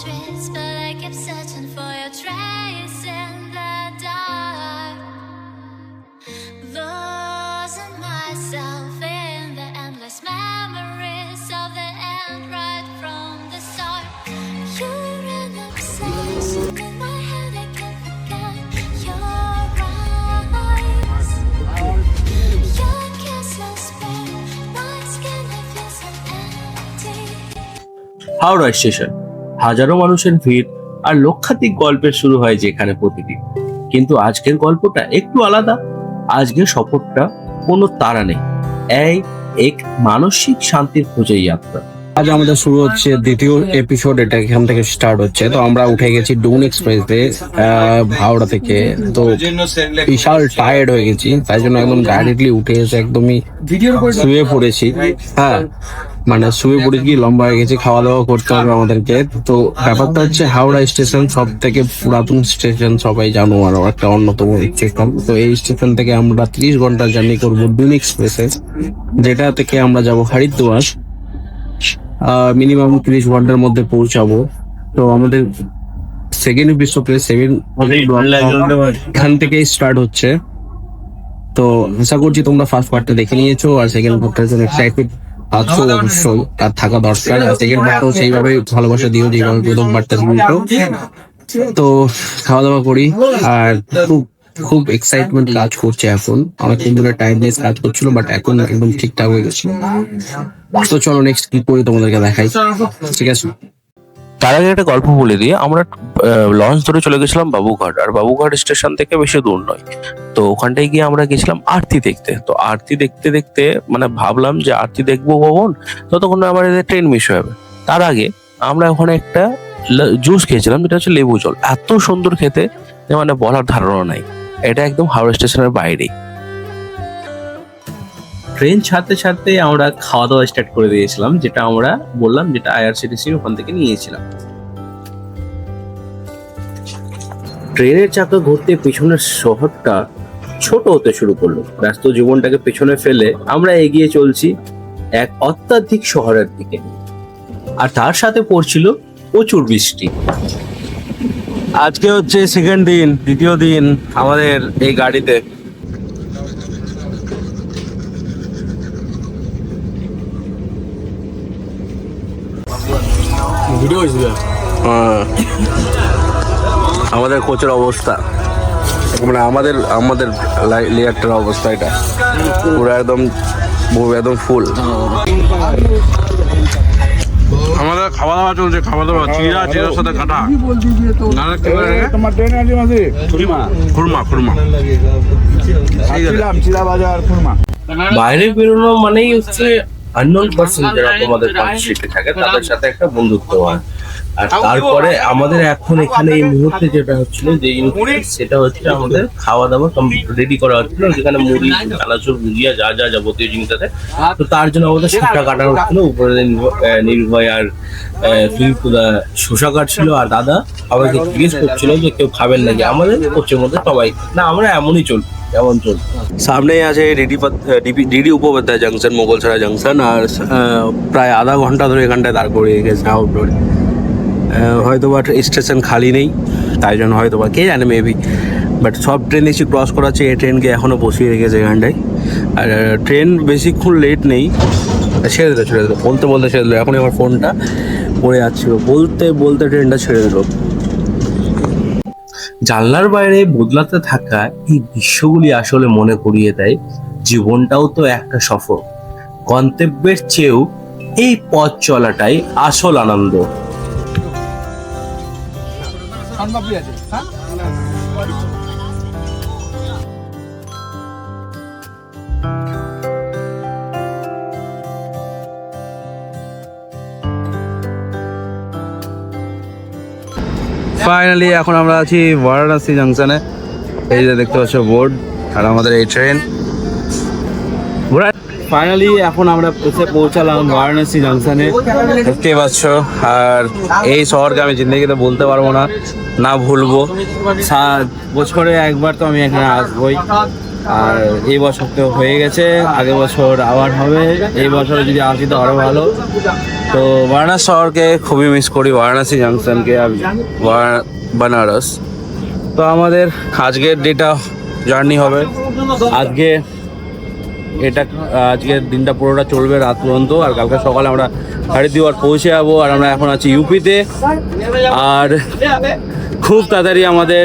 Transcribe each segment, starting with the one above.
streets, but I keep searching for your trace in the dark. Losing myself in the endless memories of the end right from the start. You're an obsession in my head, I can't forget your eyes. Your kiss is bare, my skin I feel so empty. Howrah station, হাজারো মানুষের ভিড় আর লক্ষাধিক গল্পের শুরু হয় যেখানে প্রতিদিন। কিন্তু আজকের গল্পটা একটু আলাদা। আজকের সফরটা কোনো তাড়া নেই, এই এক মানসিক শান্তির খোঁজে যাত্রা। আজ আমাদের শুরু হচ্ছে দ্বিতীয় এপিসোড, এটা এখান থেকে স্টার্ট হচ্ছে। তো আমরা উঠে গেছি ডুন এক্সপ্রেসে হাওড়া থেকে। তো বিশাল টায়ার্ড হয়ে গেছি, তাই জন্য একদম ডাইরেক্টলি উঠে এসে একদমই শুয়ে পড়েছি। হ্যাঁ, মানে শুয়ে পড়ে গিয়ে লম্বা হয়ে গেছে, খাওয়া দাওয়া করতে হবে আমাদেরকে। তো ব্যাপারটা হচ্ছে হাওড়া স্টেশন সব থেকে পুরাতন স্টেশন, সবাই জানো, আর একটা অন্যতম স্টেশন। তো এই স্টেশন থেকে আমরা 30 ঘন্টা জার্নি করবো ডুন এক্সপ্রেসে, যেটা থেকে আমরা যাব হরিদ্বার। মিনিমাম 30 ঘন্টার মধ্যে পৌঁছাবো। তো আমাদের সেকেন্ড এপিসোড এখান থেকেই স্টার্ট হচ্ছে। তো আশা করছি তোমরা ফার্স্ট পার্টটা দেখে নিয়েছো, আর সেকেন্ড পার্টটার জন্য এক্সাইটেড আছো অবশ্যই, আর থাকা দরকার। আর সেকেন্ড পার্টও সেইভাবে ভালোবাসা দিও যেভাবে প্রথম পার্টটা দিয়েছো। তো খাওয়া দাওয়া করি, আর খুব খুব এক্সাইটমেন্ট কাজ করছে এখন। অনেকদিন ধরে টাইমলেস কাজ করছিল, বাট এখন একদম ঠিকঠাক হয়ে গেছে। তো চলো নেক্সট কি করি তোমাদেরকে দেখাই, ঠিক আছে? তার আগে একটা গল্প বলে দিয়ে, আমরা লঞ্চ ধরে চলে গেছিলাম বাবুঘাট। আর বাবুঘাট স্টেশন থেকে বেশি দূর নয়। তো ওখানটায় গিয়ে আমরা গেছিলাম আরতি দেখতে। তো আরতি দেখতে দেখতে মানে ভাবলাম যে আরতি দেখবো ভবন, ততক্ষণ আমাদের ট্রেন মিস হয়ে যাবে। তার আগে আমরা ওখানে একটা জুস খেয়েছিলাম, যেটা হচ্ছে লেবু জল। এত সুন্দর খেতে যে মানে বলার ধারণা নাই। এটা একদম হাওড়া স্টেশনের বাইরেই। ট্রেন ছাড়তে ছাড়তে আমরা খাওয়া দাওয়া স্টার্ট করে দিয়েছিলাম, যেটা আমরা বললাম, যেটা আইআরসিটিসি ওখান থেকে নিয়েছিলাম। ট্রেনের চাকা ঘুরতে পিছনের শহরটা ছোট হতে শুরু করলো। ব্যস্ত জীবনটাকে পেছনে ফেলে আমরা এগিয়ে চলছি এক অত্যাধিক শহরের দিকে। আর তার সাথে পড়ছিল প্রচুর বৃষ্টি। আজকে হচ্ছে সেকেন্ড দিন, দ্বিতীয় দিন আমাদের এই গাড়িতে। আমাদের কোচের অবস্থা মানে আমাদের আমাদের লেয়ারটার অবস্থা, এটা পুরো একদম ফুল। আমাদের খাওয়া দাওয়া চলছে, খাওয়া দাওয়া চিড়ার সাথে কাটা খুরমা বাইরে বেরোনো মানেই হচ্ছে আননোন পার্সন যারা তোমাদের পার্টনারশিপে থাকে তাদের সাথে একটা বন্ধুত্ব হয়। আর তারপরে আমাদের এখন এখানে এই মুহূর্তে যেটা হচ্ছিল, যে সেটা হচ্ছে আমাদের খাওয়া দাওয়া রেডি করা হচ্ছিল, যেখানে মুড়ি, চানাচুর, ভুজিয়া, যা যা যাবতীয় জিনিস আছে। তো তার জন্য আমাদের শসা কাটা হচ্ছিল। উপরে নির্ভয় আর ফিরপুদা শসা কাটছিল, আর দাদা আমাকে জিজ্ঞেস করছিল যে কেউ খাবেন নাকি। আমাদের কোচের মধ্যে সবাই না, আমরা এমনই চলবো, এমন চলবো। সামনেই আছে ডিডি উপোপাধ্যায় জাংশন, মোগলসরা জাংশন। আর প্রায় আধা ঘন্টা ধরে এখানটায় দাঁড় করিয়ে গেছে আউটডোরে। হয়তো বা স্টেশন খালি নেই, তাই জন্য হয়তো বা কে জানে, মেবি। বাট সব ট্রেন এসে ক্রস করাচ্ছে, এই ট্রেনকে এখনও বসিয়ে রেখেছে এখানটায়। আর ট্রেন বেশিক্ষণ লেট নেই। ছেড়ে দিল বলতে বলতে ছেড়ে দিল। এখন আমার ফোনটা পড়ে যাচ্ছিল, বলতে বলতে ট্রেনটা ছেড়ে দিল। জানলার বাইরে বদলাতে থাকা এই দৃশ্যগুলি আসলে মনে করিয়ে দেয় জীবনটাও তো একটা সফর। গন্তব্যের চেয়েও এই পথ চলাটাই আসল আনন্দ। ফাইনালি এখন আমরা আছি বারাণসী জাংশনে। এই যে দেখতে পাচ্ছ বোর্ড, আর আমাদের এই ট্রেন। ফাইনালি এখন আমরা এসে পৌঁছালাম বারাণসী জাংশনে, দেখতে পাচ্ছ। আর এই শহরকে আমি জিন্দগিতে বলতে পারবো না, না ভুলবো। বছরে একবার তো আমি এখানে আসবোই। আর এই বছর তো হয়ে গেছে, আগের বছর আবার হবে। এই বছরে যদি আসি তো আরো ভালো। তো বারাণসী শহরকে খুবই মিস করি, বারাণসী জাংশনকে আর বানারস। তো আমাদের আজকের ডেটা জার্নি হবে, আজকের দিনটা পুরোটা চলবে রাত পর্যন্ত, আর কালকে সকালে আমরা হরিদ্বার পৌঁছে যাবো। আর আমরা এখন আছি ইউপিতে, আর খুব তাড়াতাড়ি আমাদের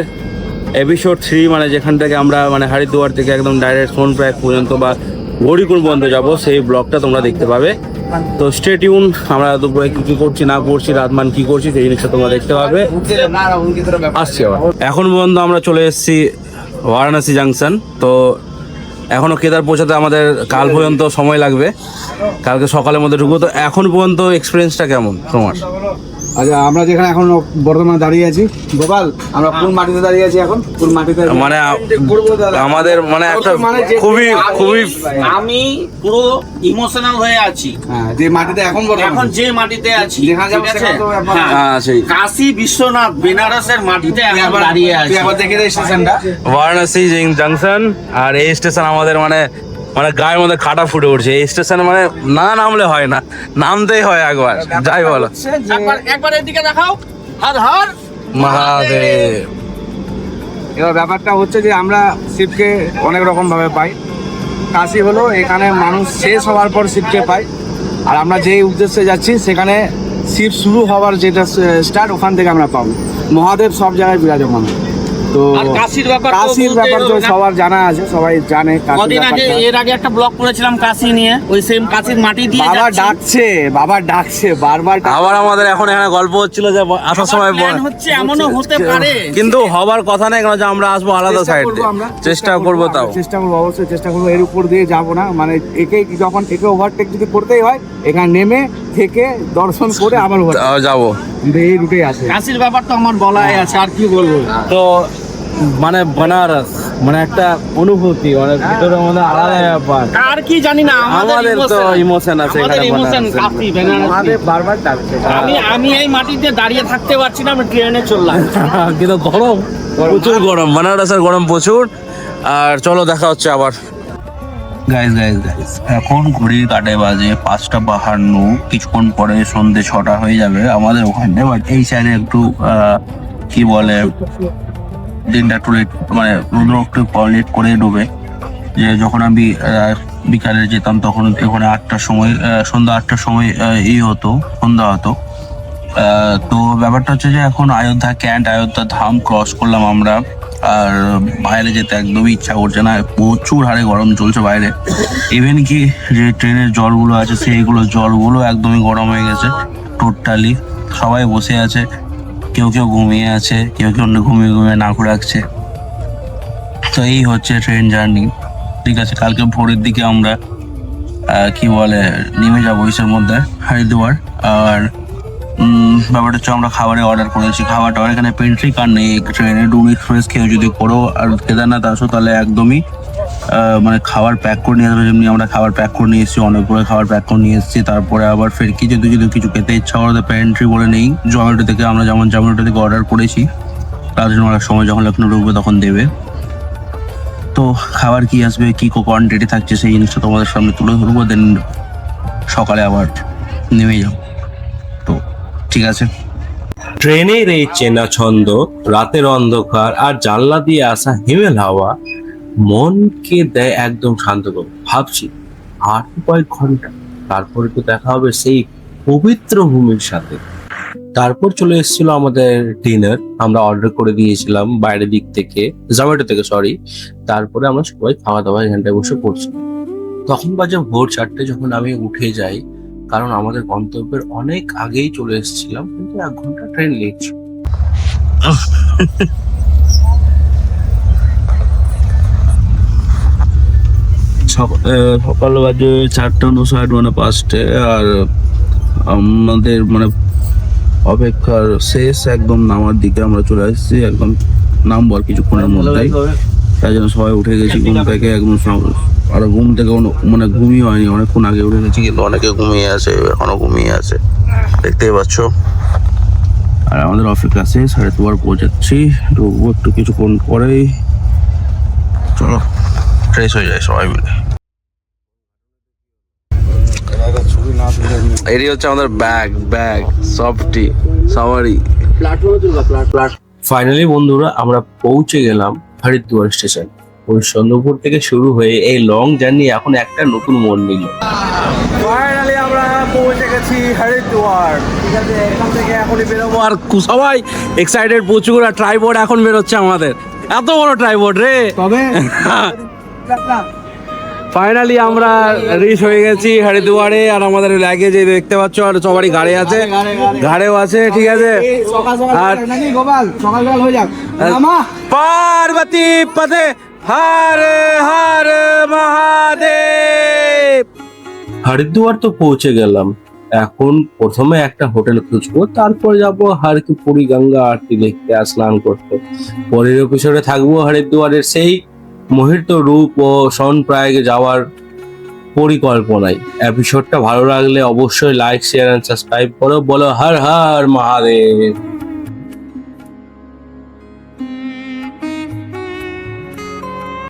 এপিসোড 3 মানে যেখান থেকে আমরা মানে হরিদ্বার থেকে একদম ডাইরেক্ট সোনপ্রয়াগ পর্যন্ত বা গৌরীকুণ্ড পর্যন্ত যাবো, সেই ব্লগটা তোমরা দেখতে পাবে। তো স্টে টিউন, আমরা দুপুরে কি করছি না করছি, রাতমান কি করছি, সেই জিনিসটা তোমরা দেখতে পাবে। আসছি আবার। এখন পর্যন্ত আমরা চলে এসেছি বারাণসী জাংশন। তো এখনো কেদার পৌঁছাতে আমাদের কাল পর্যন্ত সময় লাগবে, কালকে সকালের মধ্যে ঢুকবো। তো এখন পর্যন্ত এক্সপিরিয়েন্সটা কেমন তোমার? আচ্ছা, আমরা যেখানে এখন বর্তমানে দাঁড়িয়ে আছি, গোপাল, আমরা কোন মাটিতে দাঁড়িয়ে আছি এখন? কোন মাটিতে মানে আমাদের মানে একটা খুবই খুবই আমি পুরো ইমোশনাল হয়ে আছি। হ্যাঁ, যে মাটিতে এখন এখন যে মাটিতে আছি, যেখানে যাবো ঠিক আছে? সেখানে তো একবার- হ্যাঁ, সেই কাশী বিশ্বনাথ বেনারসের মাটিতে তুই এখন একবার দাঁড়িয়ে আছি। তুই একবার দেখে দে স্টেশনটা। বারাণসী জাংশন। আর এই স্টেশন আমাদের মানে গায়ের মধ্যে কাটা ফুটে উঠছে। এই স্টেশনে মানে না নামলে হয় না, নামতেই হয় একবার, যাই বলো। একবার এদিকে দেখাও। হর হর মহাদেব। এবার ব্যাপারটা হচ্ছে যে আমরা শিবকে অনেক রকম ভাবে পাই। কাশি হলো এখানে মানুষ শেষ হওয়ার পর শিবকে পাই, আর আমরা যেই উদ্দেশ্যে যাচ্ছি সেখানে শিব শুরু হওয়ার যেটা স্টার্ট, ওখান থেকে আমরা পাবো। মহাদেব সব জায়গায় বিরাজমান। তো আর কাশীর ব্যাপার তো কাশির বলতে ব্যাপার তো হবে না। সবার জানা আছে, সবাই জানে কাশির কদিন আগে ব্যাপারটা। এর আগে একটা ব্লগ করেছিলাম কাশী নিয়ে, ওই সেম কাশীর মাটি দিয়ে বাবা যাচ্ছি। ডাকছে, বাবা ডাকছে বারবার আবার আমাদের এখন এখানে গল্প হচ্ছিল যে আসার সময় প্ল্যান হচ্ছে, এমনও হতে পারে। কিন্তু হবার কথা নেই, কেন যে আমরা আসবো আলাদা চেষ্টা সাইড করবো দিয়ে, আমরা, চেষ্টা করবো তাও। চেষ্টা করবো, অবশ্যই চেষ্টা করবো। এর উপর দিয়ে যাবো না, মানে যখন একে ওভারটেক যদি করতেই হয়, এখানে নেমে থেকে দর্শন করে আবার overtake। যাবো। কিন্তু এই রুটেই আছে। কাশীর ব্যাপার তো আমার বলাই আছে, আর কি বলবো। তো মানে বানারস মানে একটা অনুভূতি, অনেক ভিতরে মধ্যে আলাদা ব্যাপার। আর কি জানি না, আমাদের তো ইমোশন আছে আমাদের এখানে ইমোশন বানারসে। কাশী বেনারসি। আমাদের বারবার ডাকছে। আমি এই মাটিতে দাঁড়িয়ে থাকতে পারছি না, আমি ট্রেনে চললাম। কিন্তু গরম, প্রচুর গরম, বানারসের গরম প্রচুর। আর চলো দেখা হচ্ছে আবার। গাইস এখন ঘড়ির কাঁটে বাজে 5:52, কিছুক্ষণ পরে সন্ধ্যে 6টা হয়ে যাবে আমাদের ওখানে। বাট এই সাইডে একটু কি বলে, দিনটা একটু লেট, মানে রোদ্র একটু লেট করে ডুবে। যে যখন আমি বিকালে যেতাম তখন ওখানে 8টার সময়, সন্ধ্যা 8টার সময় সন্ধ্যা হতো। তো ব্যাপারটা হচ্ছে যে এখন অযোধ্যা ধাম ক্রস করলাম আমরা, আর বাইরে যেতে একদমই ইচ্ছা করছে না, প্রচুর হারে গরম চলছে বাইরে। ইভেন কি যে ট্রেনের জলগুলো আছে সেইগুলো জলগুলো একদমই গরম হয়ে গেছে টোটালি। সবাই বসে আছে, কেউ ঘুমিয়ে আছে, কেউ ঘুমিয়ে নাক রাখছে। তো এই হচ্ছে ট্রেন জার্নি, ঠিক আছে। কালকে ভোরের দিকে আমরা কি বলে নেমে যাবো ইসের মধ্যে, হরিদ্বার। আর ব্যাপারটা হচ্ছে আমরা খাবারে অর্ডার করেছি, খাবারটা এখানে পেন্ট্রি কার নেই ট্রেনে। ডুন এক্সপ্রেস খেয়ে যদি করো আর কেদারনাথ আসো তাহলে একদমই মানে খাবার প্যাক করে নিয়ে আসবে। যেমনি আমরা খাবার প্যাক করে নিয়ে এসেছি, অনেক করে খাবার প্যাক করে নিয়ে এসেছি। তারপরে আবার ফের কি যদি কিছু খেতে ইচ্ছা করো, পেন্ট্রি বলে নেই, জোম্যাটো থেকে আমরা যেমন জোম্যাটো থেকে অর্ডার করেছি, তার জন্য অনেক সময় যখন লখনৌ ঢুকবে তখন দেবে। তো খাবার কি আসবে, কি কোয়ান্টিটি থাকছে সেই জিনিসটা তোমাদের সামনে তুলে ধরবো, দেন সকালে আবার নেমে যাও। তো ঠিক আছে। ট্রেনের এই চেনা ছন্দ, রাতের অন্ধকার আর জানলা দিয়ে আসা হিমেল হাওয়া মনকে দেয় একদম শান্ত করে। ভাবছি আর কয়েক ঘন্টা, তারপরে তো দেখা হবে সেই পবিত্র ভূমির সাথে। তারপর চলে এসেছিল আমাদের ডিনার, আমরা অর্ডার করে দিয়েছিলাম বাইরের দিক থেকে, জোম্যাটো থেকে সরি। তারপরে আমরা সবাই খাওয়া দাওয়া এখানটায় বসে করছি। তখন বাজে ভোর 4টে, যখন আমি উঠে যাই, কারণ আমাদের গন্তব্যের অনেক আগেই চলে এসেছিলাম, কিন্তু 1 ঘন্টা ট্রেন লেট ছিল। সকাল বাজে 4:59, মানে 5টে। আর আমাদের মানে অপেক্ষার শেষ, একদম নামার দিকে আমরা চলে আসছি, একদম নামবো আর কিছুক্ষণের মধ্যেই। তাই জন্য সবাই উঠে গেছি ঘুম থেকে একদম। আর ঘুম থেকে মানে ঘুমিয়ে হয়নি, অনেকক্ষণ আগে উঠে গেছি, কিন্তু অনেকে ঘুমিয়ে আছে, এখনো ঘুমিয়ে আছে, দেখতেই পাচ্ছ। আর আমাদের অপেক্ষা শেষ, হরিদ্বার পৌঁছাচ্ছি, ঢুকবো একটু কিছুক্ষণ পরেই। চলো ফ্রেশ হয়ে যায় সবাই মিলে। ছবি না তুলে এরই হচ্ছে আমাদের ব্যাগ সফটি সবারই। ফাইনালি বন্ধুরা আমরা পৌঁছে গেলাম হরিদ্বার স্টেশন। ওই চন্দ্রপুর থেকে শুরু হয়ে এই লং জার্নি এখন একটা নতুন মোড় নিল। ফাইনালি আমরা পৌঁছে গেছি হরিদ্বার। ঠিক আছে, এখান থেকে এখনই বেরোবো। আর সবাই এক্সাইটেড প্রচুর। আর ট্রাইপড এখন বেরোচ্ছে আমাদের, এত বড় ট্রাইপড রে। তবে ফাইনালি আমরা রিচ হয়ে গেছি হরিদ্বারে। আর আমাদের লাগেজ এই দেখতে পাচ্ছ, আর সবারই ঘাড়ে আছে, ঘাড়েও আছে। ঠিক আছে, আর গোপাল সকাল সকাল হয়ে যাক। পার্বতী পথে হর হর মহাদেব। হরিদ্বার তো পৌঁছে গেলাম, এখন প্রথমে একটা হোটেল খুঁজবো, তারপর যাব হর কি পুরী গঙ্গা আরতি দেখতে আর স্নান করতে। পরের এপিসোডে থাকবো হরিদ্বারের সেই মুহূর্ত রূপ ও সনপ্রয়াগে যাওয়ার পরিকল্পনায়। এপিসোডটা ভালো লাগলে অবশ্যই লাইক শেয়ার এন্ড সাবস্ক্রাইব করো। বলো হর হর মহাদেব।